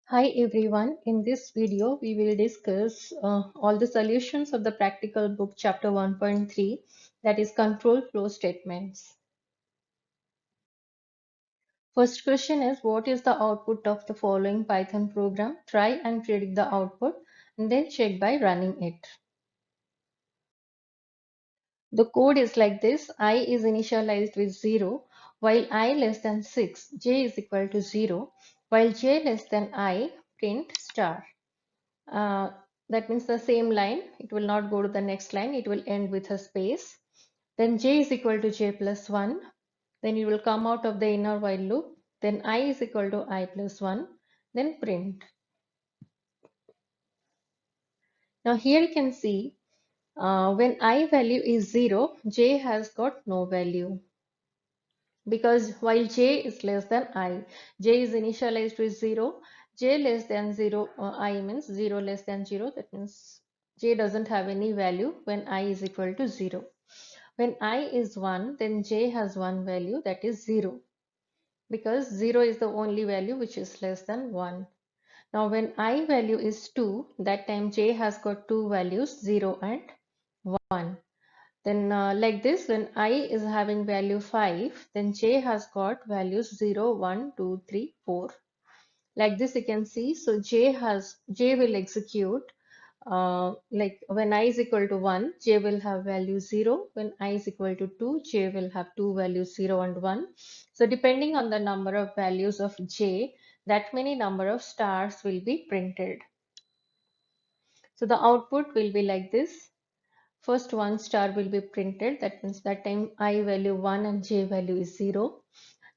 Hi everyone, in this video we will discuss all the solutions of the practical book chapter 1.3, that is control flow statements. First question is, what is the output of the following Python program? Try and predict the output and then check by running it. The code is like this: I is initialized with 0, while I less than 6, j is equal to 0, while j less than I, print star. Uh, that means the same line, it will not go to the next line, it will end with a space. Then j is equal to j plus 1. Then it will come out of the inner while loop. Then I is equal to I plus 1. Then print. Now here you can see when I value is 0, j has got no value. Because while j is less than I, j is initialized with 0, j less than 0, I means 0 less than 0, that means j doesn't have any value when I is equal to 0. When I is 1, then j has one value, that is 0, because 0 is the only value which is less than 1. Now when I value is 2, that time j has got two values, 0 and 1. Then like this, when I is having value 5, then j has got values 0, 1, 2, 3, 4. Like this you can see, so j will execute like when I is equal to 1, j will have value 0. When I is equal to 2, j will have two values 0 and 1. So depending on the number of values of j, that many number of stars will be printed. So the output will be like this. First one star will be printed, that means that time I value 1 and j value is 0.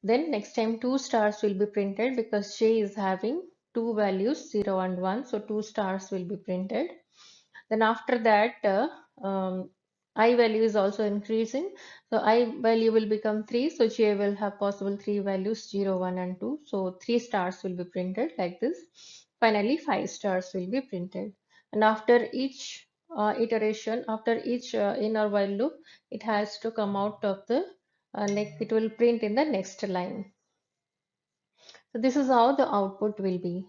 Then next time two stars will be printed because j is having two values 0 and 1, so two stars will be printed. Then after that I value is also increasing, so I value will become 3, so j will have possible three values 0, 1 and 2, so three stars will be printed like this. Finally 5 stars will be printed, and after each iteration, after each inner while loop, it has to come out of the next, it will print in the next line. So this is how the output will be.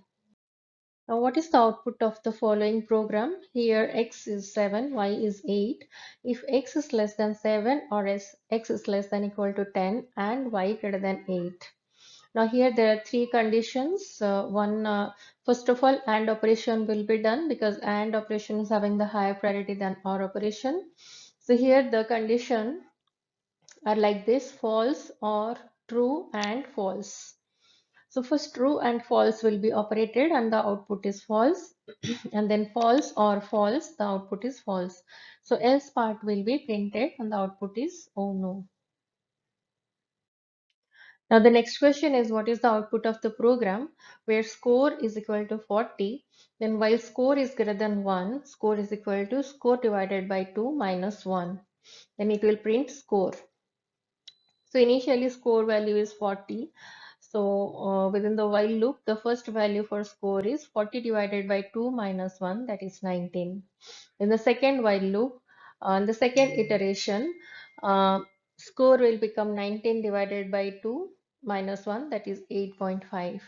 Now, what is the output of the following program? Here x is 7, y is 8. If x is less than 7 or x is less than equal to 10 and y greater than 8. Now here there are three conditions. First of all, AND operation will be done because AND operation is having the higher priority than OR operation. So here the condition are like this: false or true and false. So first true and false will be operated and the output is false, and then false or false, the output is false. So else part will be printed and the output is oh no. Now the next question is, what is the output of the program where score is equal to 40, then while score is greater than 1, score is equal to score divided by 2 minus 1. Then it will print score. So initially score value is 40. So within the while loop, the first value for score is 40 divided by 2 minus 1, that is 19. In the second while loop, in the second iteration, uh, score will become 19 divided by 2 minus 1, that is 8.5.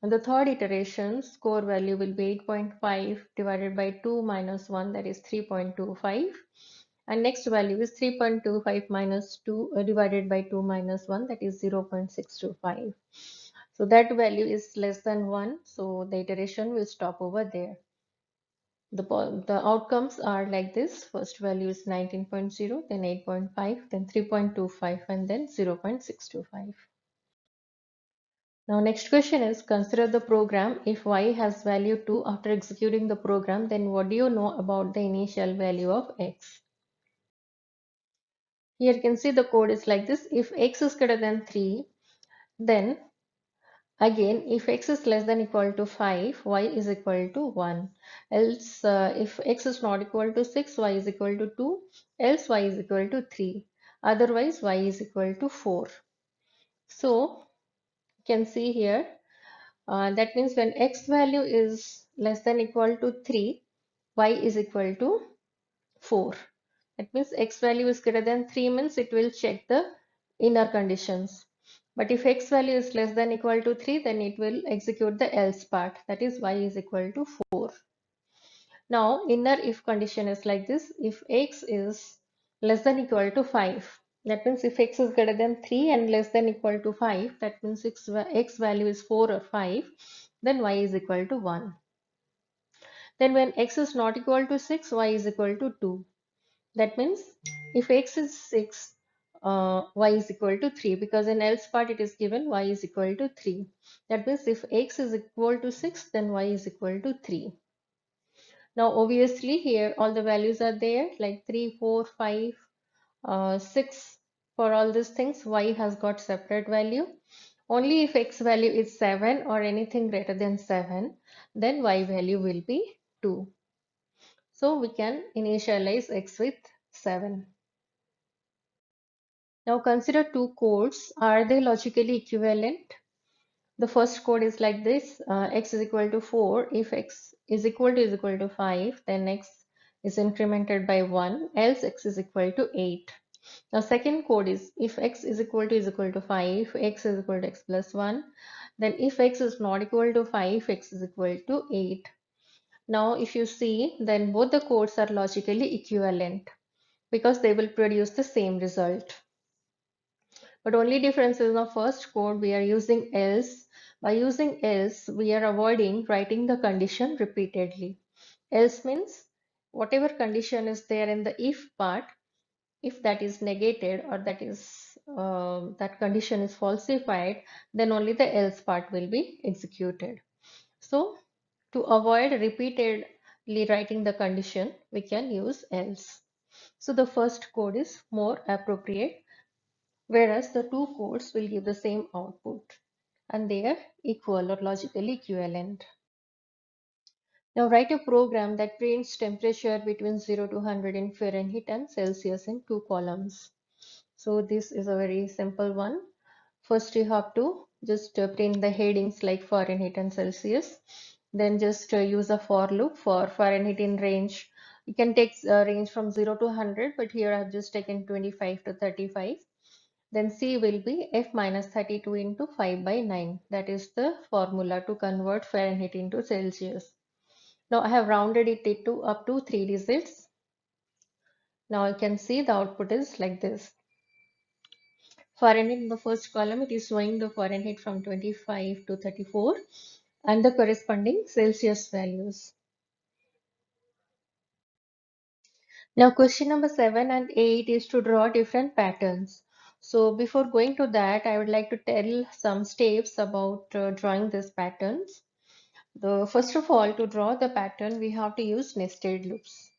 In the third iteration, score value will be 8.5 divided by 2 minus 1, that is 3.25. And next value is 3.25 minus 2 divided by 2 minus 1, that is 0.625. So that value is less than 1, so the iteration will stop over there. The outcomes are like this: first value is 19.0, then 8.5, then 3.25, and then 0.625. Now next question is, consider the program. If y has value 2 after executing the program, then what do you know about the initial value of x? Here you can see the code is like this: if x is greater than 3, then again if x is less than equal to 5, y is equal to 1. Else if x is not equal to 6, y is equal to 2, else y is equal to 3. Otherwise y is equal to 4. So you can see here that means when x value is less than equal to 3, y is equal to 4. That means x value is greater than 3 means it will check the inner conditions. But if x value is less than equal to 3, then it will execute the else part, that is y is equal to 4. Now, inner if condition is like this: if x is less than equal to 5, that means if x is greater than 3 and less than equal to 5, that means x value is 4 or 5, then y is equal to 1. Then when x is not equal to 6, y is equal to 2. That means if x is 6, y is equal to 3, because in else part it is given y is equal to 3. That means if x is equal to 6, then y is equal to 3. Now obviously here all the values are there, like 3, 4, 5, 6. For all these things, y has got separate value. Only if x value is 7 or anything greater than 7, then y value will be 2. So we can initialize x with 7. Now consider two codes. Are they logically equivalent? The first code is like this: x is equal to 4. If x is equal to 5, then x is incremented by 1, else x is equal to 8. Now second code is: if x is equal to 5, x is equal to x plus 1. Then if x is not equal to 5, x is equal to 8. Now if you see, then both the codes are logically equivalent because they will produce the same result. But only difference is in the first code we are using else. By using else, we are avoiding writing the condition repeatedly. Else means whatever condition is there in the if part, if that is negated or that condition is falsified, then only the else part will be executed. So to avoid repeatedly writing the condition, we can use else. So the first code is more appropriate, whereas the two codes will give the same output and they are equal or logically equivalent. Now write a program that prints temperature between 0 to 100 in Fahrenheit and Celsius in two columns. So this is a very simple one. First you have to just print the headings like Fahrenheit and Celsius. Then just use a for loop for Fahrenheit in range. You can take range from 0 to 100, but here I have just taken 25 to 35. Then C will be F minus 32 into 5 by 9. That is the formula to convert Fahrenheit into Celsius. Now I have rounded it to up to 3 digits. Now you can see the output is like this. Fahrenheit in the first column, it is showing the Fahrenheit from 25 to 34 and the corresponding Celsius values. Now question number 7 and 8 is to draw different patterns. So before going to that, I would like to tell some steps about drawing these patterns. First of all, to draw the pattern, we have to use nested loops.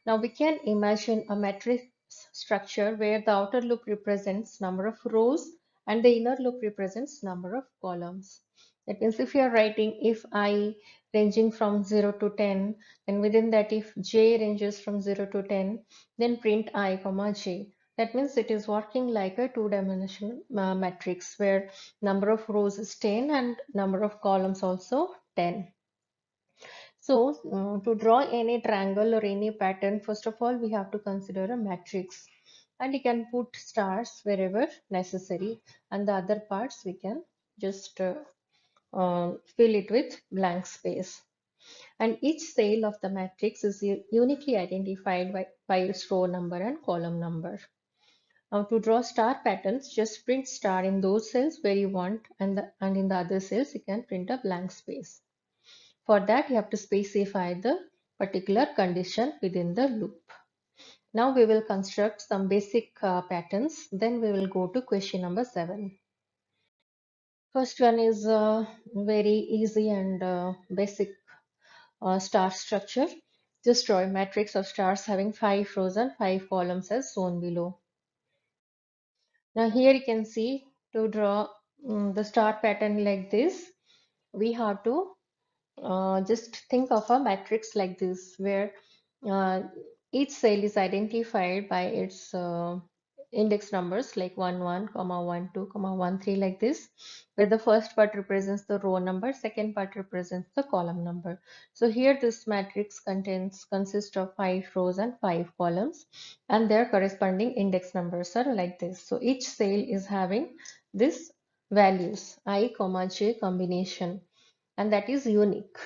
Now we can imagine a matrix structure where the outer loop represents number of rows and the inner loop represents number of columns. That means if you are writing if I ranging from 0 to 10, then within that if j ranges from 0 to 10, then print I comma j. That means it is working like a two-dimensional matrix where number of rows is 10 and number of columns also 10. So, to draw any triangle or any pattern, first of all, we have to consider a matrix. And you can put stars wherever necessary, and the other parts we can just fill it with blank space. And each cell of the matrix is uniquely identified by its row number and column number. Now, to draw star patterns, just print star in those cells where you want, and in the other cells, you can print a blank space. For that, you have to specify the particular condition within the loop. Now we will construct some basic patterns. Then we will go to question number 7. First one is very easy and basic star structure. Just draw a matrix of stars having 5 rows and 5 columns as shown below. Now here you can see, to draw the star pattern like this, we have to just think of a matrix like this where uh, each cell is identified by its index numbers like 1 1 comma 1 2 comma 1 3, like this, where the first part represents the row number, second part represents the column number. So here this matrix consists of 5 rows and 5 columns, and their corresponding index numbers are like this. So each cell is having this values I comma j combination, and that is unique.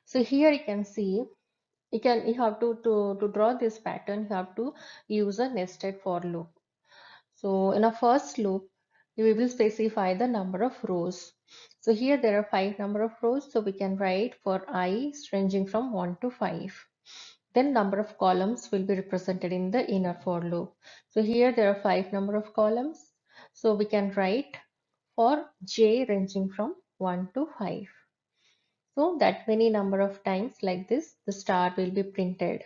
So here you can see, you have to draw this pattern, you have to use a nested for loop. So in a first loop, we will specify the number of rows. So here there are 5 number of rows, so we can write for I ranging from 1 to 5. Then number of columns will be represented in the inner for loop. So here there are 5 number of columns, so we can write for j ranging from 1 to 5. So that many number of times like this, the star will be printed.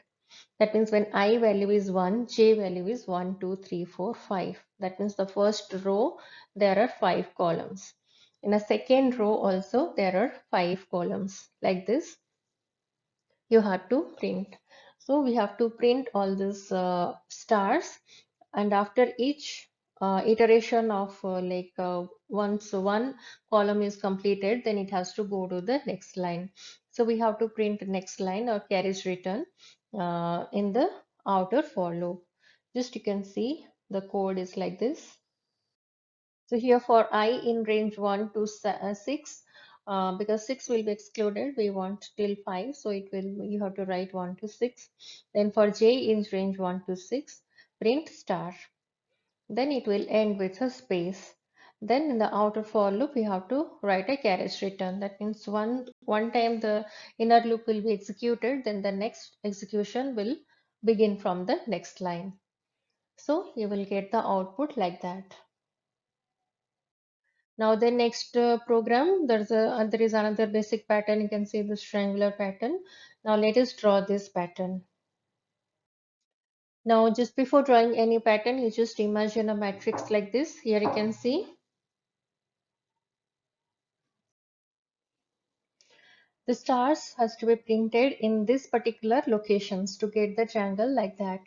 That means when I value is 1, j value is 1, 2, 3, 4, 5. That means the first row, there are 5 columns. In a second row also, there are 5 columns. Like this, you have to print. So we have to print all these stars, and after each iteration of once one column is completed, then it has to go to the next line. So we have to print the next line or carriage return in the outer for loop. Just you can see the code is like this. So here for I in range 1 to 6, because 6 will be excluded, we want till 5, so it will, you have to write 1 to 6. Then for j in range 1 to 6, print star. Then it will end with a space. Then in the outer for loop, we have to write a carriage return. That means one time the inner loop will be executed, then the next execution will begin from the next line. So you will get the output like that. Now the next program, there is another basic pattern. You can see this triangular pattern. Now let us draw this pattern. Now just before drawing any pattern, you just imagine a matrix like this. Here you can see the stars has to be printed in this particular locations to get the triangle like that.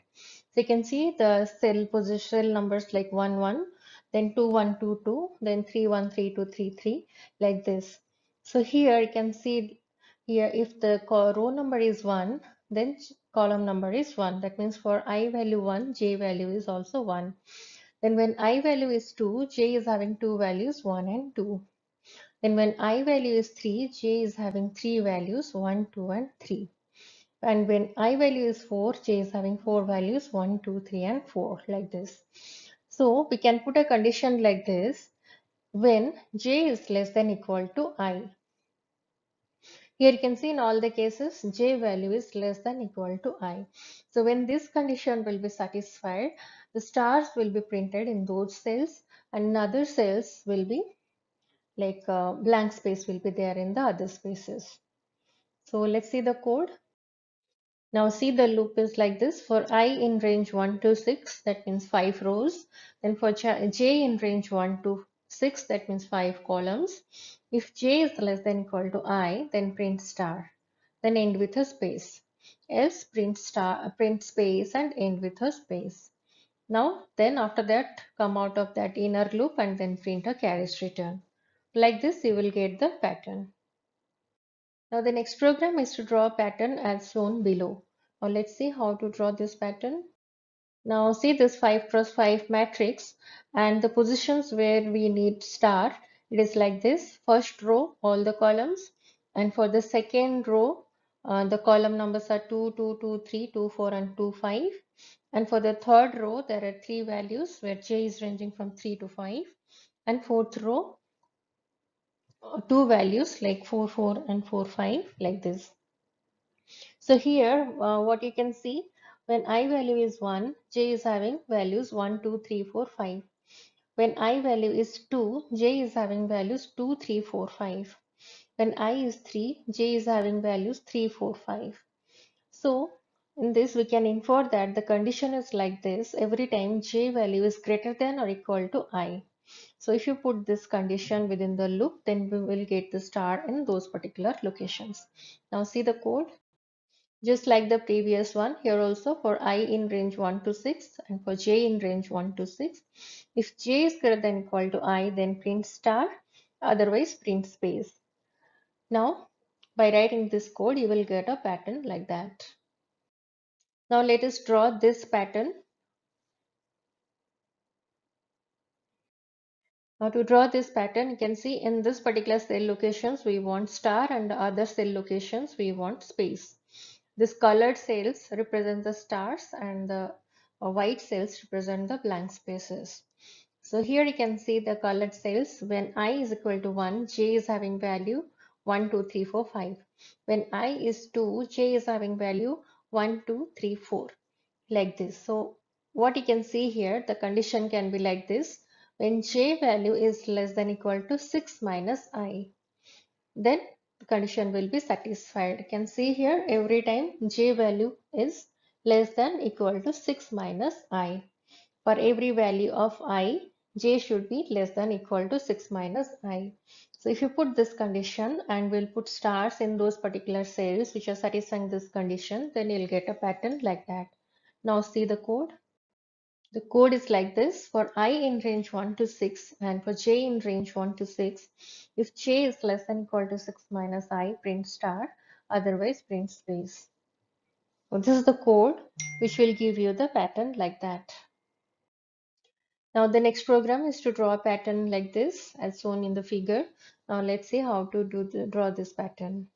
So you can see the cell position numbers like 1 1, then 2 1 2 2, then 3 1 3 2 3 3, like this. So here you can see here if the row number is 1, then column number is 1. That means for I value 1, j value is also 1. Then when I value is 2, j is having two values 1 and 2. Then when I value is 3, j is having three values 1, 2 and 3. And when I value is 4, j is having four values 1, 2, 3 and 4, like this. So we can put a condition like this when j is less than equal to I. Here you can see in all the cases j value is less than equal to I. So when this condition will be satisfied, the stars will be printed in those cells and other cells will be like blank space will be there in the other spaces. So let's see the code. Now see the loop is like this. For I in range 1 to 6, that means 5 rows. Then for j in range 1 to 6, that means 5 columns. If j is less than equal to I, then print star. Then end with a space. Else print star, print space and end with a space. Now then after that come out of that inner loop and then print a carriage return. Like this you will get the pattern. Now the next program is to draw a pattern as shown below. Now let's see how to draw this pattern. Now see this 5 cross 5 matrix and the positions where we need star. It is like this. First row, all the columns, and for the second row, the column numbers are 2, 2, 2, 3, 2, 4 and 2, 5. And for the third row, there are three values where j is ranging from 3 to 5. And fourth row, two values like 4, 4 and 4, 5, like this. So here, what you can see, when I value is 1, j is having values 1, 2, 3, 4, 5. When I value is 2, j is having values 2, 3, 4, 5. When I is 3, j is having values 3, 4, 5. So in this we can infer that the condition is like this every time j value is greater than or equal to I. So if you put this condition within the loop, then we will get the star in those particular locations. Now see the code. Just like the previous one, here also for I in range 1 to 6 and for j in range 1 to 6. If j is greater than equal to I, then print star, otherwise print space. Now, by writing this code, you will get a pattern like that. Now let us draw this pattern. Now to draw this pattern, you can see in this particular cell locations we want star and the other cell locations we want space. This colored cells represent the stars and the white cells represent the blank spaces. So here you can see the colored cells. When I is equal to 1, j is having value 1, 2, 3, 4, 5. When I is 2, j is having value 1, 2, 3, 4, like this. So what you can see here, the condition can be like this. When j value is less than equal to 6 minus I, then the condition will be satisfied. You can see here every time j value is less than equal to 6 minus I. For every value of I, j should be less than equal to 6 minus I. So if you put this condition and we'll put stars in those particular cells which are satisfying this condition, then you'll get a pattern like that. Now see the code. The code is like this for I in range 1 to 6 and for j in range 1 to 6. If j is less than equal to 6 minus I, print star, otherwise print space. So this is the code which will give you the pattern like that. Now the next program is to draw a pattern like this as shown in the figure. Now let's see how to draw this pattern.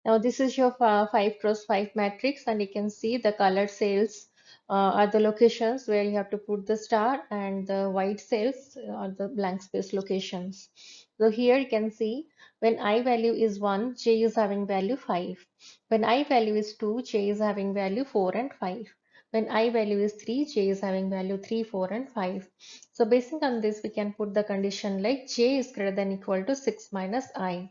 Now this is your 5 cross 5 matrix and you can see the colored cells are the locations where you have to put the star and the white cells are the blank space locations. So here you can see when I value is 1, j is having value 5. When I value is 2, j is having value 4 and 5. When I value is 3, j is having value 3, 4 and 5. So basing on this we can put the condition like j is greater than equal to 6 minus I.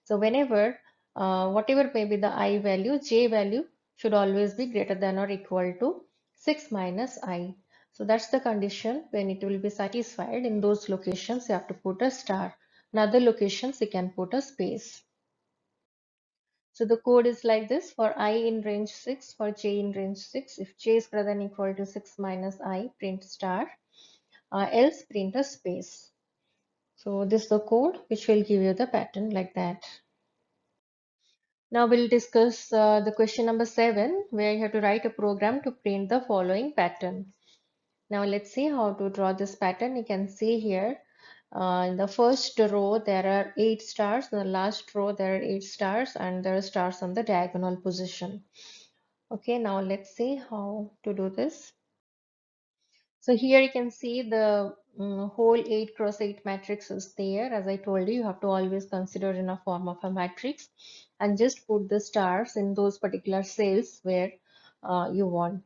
So whenever whatever may be the I value, j value should always be greater than or equal to 6 minus I. So that's the condition. When it will be satisfied, in those locations you have to put a star. In other locations you can put a space. So the code is like this for I in range 6, for j in range 6. If j is greater than equal to 6 minus I, print star, else print a space. So this is the code which will give you the pattern like that. Now we'll discuss the question number 7, where you have to write a program to print the following pattern. Now let's see how to draw this pattern. You can see here in the first row there are 8 stars, in the last row there are 8 stars, and there are stars on the diagonal position. Okay, now let's see how to do this. So here you can see the whole 8 cross 8 matrix is there. As I told you, you have to always consider in a form of a matrix and just put the stars in those particular cells where you want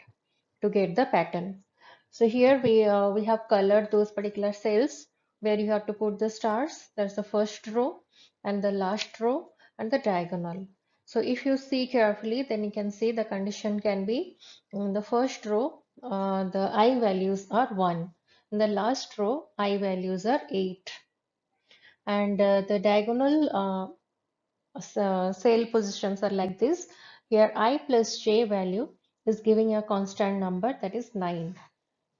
to get the pattern. So here we have colored those particular cells where you have to put the stars. That's the first row and the last row and the diagonal. So if you see carefully, then you can see the condition can be in the first row, the I values are 1. In the last row, I values are 8. And the diagonal cell positions are like this. Here I plus j value is giving a constant number, that is 9.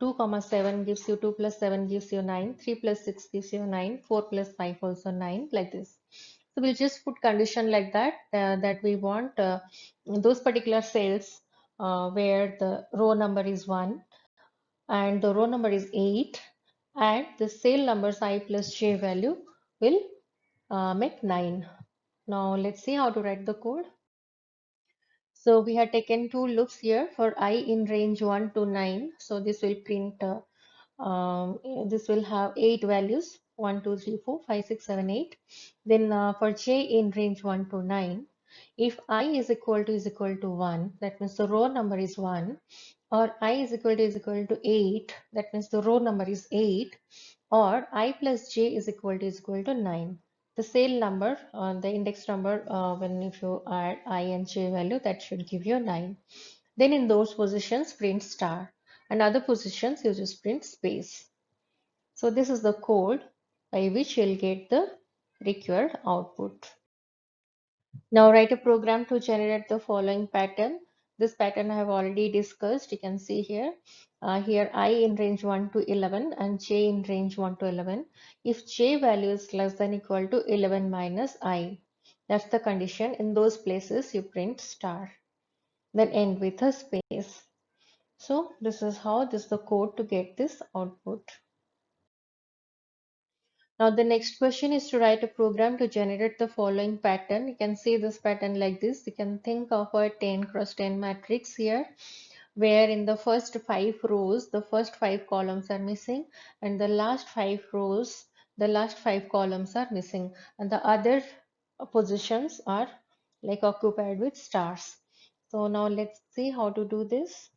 2 comma 7 gives you 2 plus 7 gives you 9, 3 plus 6 gives you 9, 4 plus 5 also 9, like this. So we'll just put condition like that, that we want those particular cells where the row number is 1 and the row number is 8 and the cell numbers I plus j value will make 9. Now let's see how to write the code. So we have taken two loops here for I in range 1 to 9. So this will print, this will have 8 values, 1, 2, 3, 4, 5, 6, 7, 8. Then for j in range 1 to 9, if I is equal to 1, that means the row number is 1, or I is equal to 8, that means the row number is 8, or I plus j is equal to 9. The cell number, the index number, when if you add I and j value, that should give you 9. Then in those positions, print star, and other positions you just print space. So this is the code by which you'll get the required output. Now write a program to generate the following pattern. This pattern I have already discussed. You can see here. Here I in range 1 to 11 and j in range 1 to 11. If j value is less than equal to 11 minus I, that's the condition. In those places you print star. Then end with a space. So this is the code to get this output. Now the next question is to write a program to generate the following pattern. You can see this pattern like this. You can think of a 10 cross 10 matrix here, where in the first 5 rows, the first 5 columns are missing, and the last 5 rows, the last 5 columns are missing, and the other positions are like occupied with stars. So now let's see how to do this.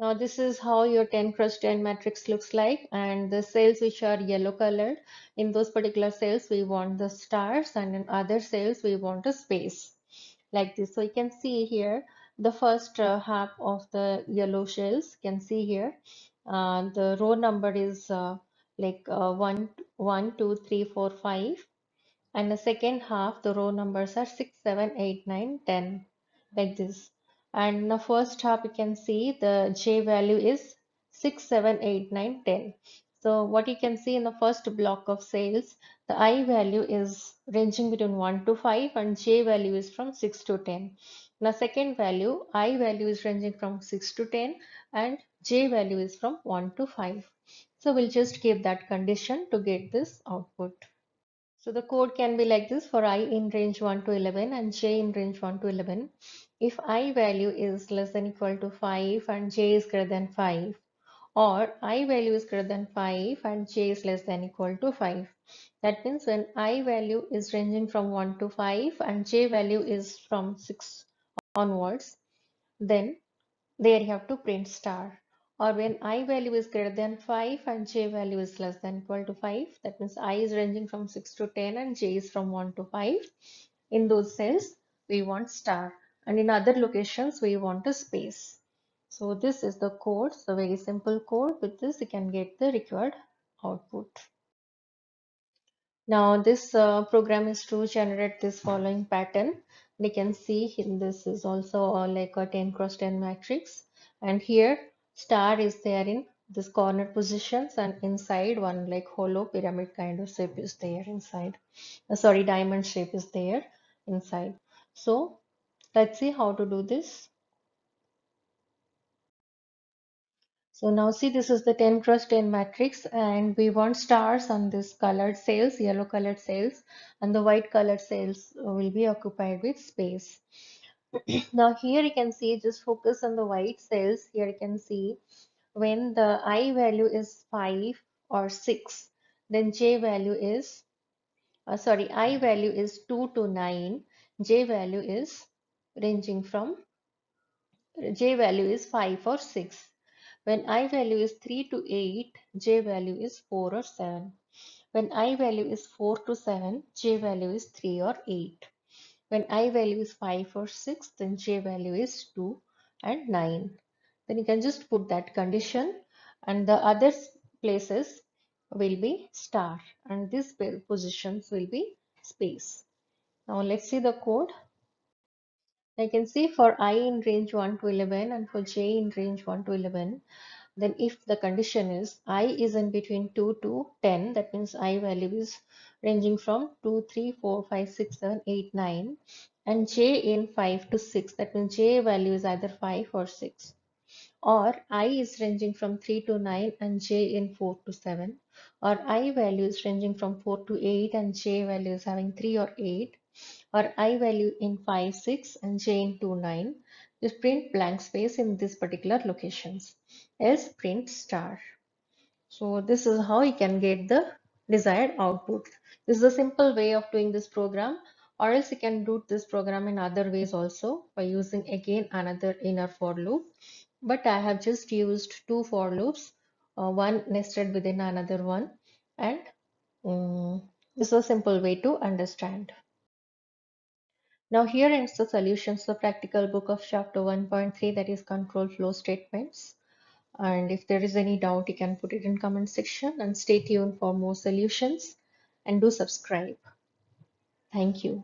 Now this is how your 10 cross 10 matrix looks like, and the cells which are yellow colored, in those particular cells we want the stars, and in other cells we want a space like this. So you can see here the first half of the yellow shells. You can see here the row number is like 1, 1, 2, 3, 4, 5, and the second half the row numbers are 6, 7, 8, 9, 10 like this. And in the first half you can see the J value is 6, 7, 8, 9, 10. So what you can see in the first block of cells, the I value is ranging between 1 to 5 and J value is from 6 to 10. Now second value, I value is ranging from 6 to 10 and J value is from 1 to 5. So we'll just keep that condition to get this output. So the code can be like this for I in range 1 to 11 and j in range 1 to 11. If I value is less than equal to 5 and j is greater than 5, or I value is greater than 5 and j is less than equal to 5. That means when I value is ranging from 1 to 5 and j value is from 6 onwards, then there you have to print star. Or when I value is greater than 5 and j value is less than equal to 5, that means I is ranging from 6 to 10 and j is from 1 to 5. In those cells, we want star. And in other locations, we want a space. So this is the code. So very simple code. With this, you can get the required output. Now this program is to generate this following pattern. We can see in this is also like a 10 cross 10 matrix, and here star is there in this corner positions, and inside one like hollow pyramid kind of shape is there inside. Sorry, diamond shape is there inside. So let's see how to do this. So now see, this is the 10 cross 10 matrix, and we want stars on this colored cells, yellow colored cells, and the white colored cells will be occupied with space. Now here you can see, just focus on the white cells. Here you can see when the I value is 5 or 6, then J value is, sorry, I value is 2 to 9, J value is ranging from, J value is 5 or 6. When I value is 3 to 8, J value is 4 or 7. When I value is 4 to 7, J value is 3 or 8. When I value is 5 or 6, then J value is 2 and 9. Then you can just put that condition, and the other places will be star, and these positions will be space. Now let's see the code. I can see for I in range 1 to 11 and for j in range 1 to 11, then if the condition is I is in between 2 to 10, that means I value is ranging from 2, 3, 4, 5, 6, 7, 8, 9, and j in 5 to 6, that means j value is either 5 or 6. Or I is ranging from 3 to 9 and j in 4 to 7. Or I value is ranging from 4 to 8 and j value is having 3 or 8, or I value in 5, 6 and j in 2, 9. Just print blank space in these particular locations. Else print star. So this is how you can get the desired output. This is a simple way of doing this program, or else you can do this program in other ways also by using again another inner for loop. But I have just used two for loops, one nested within another one, and this is a simple way to understand. Now here ends the solutions, the practical book of chapter 1.3, that is control flow statements. And if there is any doubt, you can put it in comment section, and stay tuned for more solutions and do subscribe. Thank you.